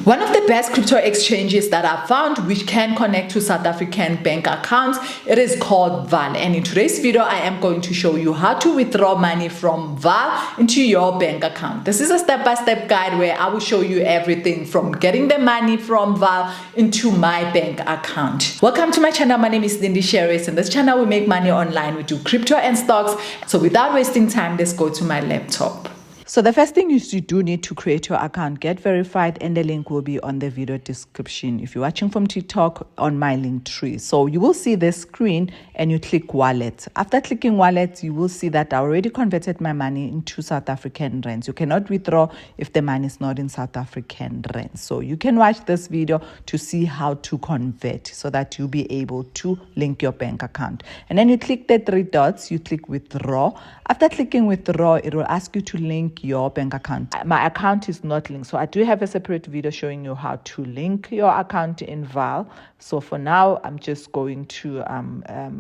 One of the best crypto exchanges that I found which can connect to South African bank accounts, it is called VARL. And in today's video, I am going to show you how to withdraw money from VARL into your bank account. This is a step-by-step guide where I will show you everything from getting the money from VARL into my bank account. Welcome to my channel. My name is Lindy Sherris. In this channel, we make money online. We do crypto and stocks. So without wasting time, let's go to my laptop. So the first thing is you do need to create your account, get verified, and the link will be on the video description. If you're watching from TikTok, on my link tree. So you will see the screen and you click wallet. After clicking wallet, you will see that I already converted my money into South African rands. You cannot withdraw if the money is not in South African rands. So you can watch this video to see how to convert so that you'll be able to link your bank account. And then you click the three dots, you click withdraw. After clicking withdraw, it will ask you to link your bank account. My account is not linked, so I do have a separate video showing you how to link your account in VARL. So for now, I'm just going to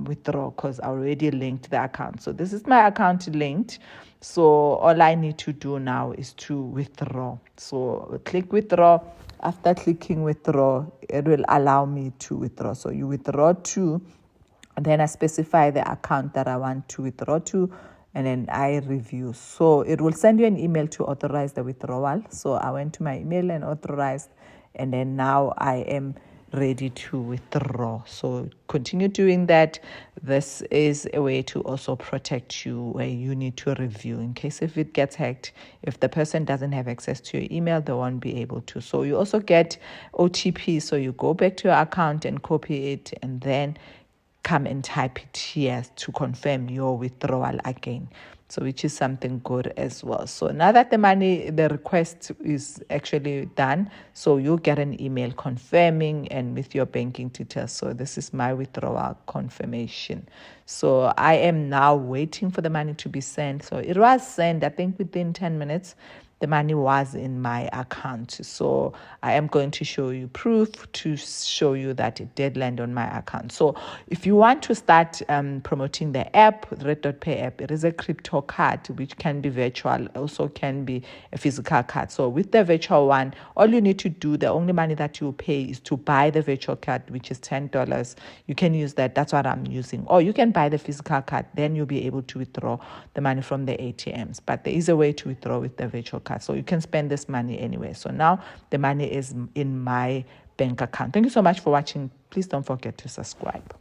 withdraw because I already linked the account. So this is my account linked. So all I need to do now is to withdraw. So click withdraw. After clicking withdraw, it will allow me to withdraw. So you withdraw to, and then I specify the account that I want to withdraw to, and then I review. So it will send you an email to authorize the withdrawal. So I went to my email and authorized, and then now I am ready to withdraw. So continue doing that. This is a way to also protect you where you need to review in case if it gets hacked. If the person doesn't have access to your email, they won't be able to. So you also get OTP. So you go back to your account and copy it, and then come and type it here to confirm your withdrawal again. So which is something good as well. So now that the request is actually done, so you'll get an email confirming and with your banking details. So this is my withdrawal confirmation. So I am now waiting for the money to be sent. So it was sent, I think within 10 minutes. The money was in my account. So I am going to show you proof to show you that it did land on my account. So if you want to start promoting the app, the Red.Pay app, it is a crypto card, which can be virtual, also can be a physical card. So with the virtual one, all you need to do, the only money that you pay is to buy the virtual card, which is $10. You can use that. That's what I'm using. Or you can buy the physical card. Then you'll be able to withdraw the money from the ATMs. But there is a way to withdraw with the virtual card. So you can spend this money anywhere. So now the money is in my bank account. Thank you so much for watching. Please don't forget to subscribe.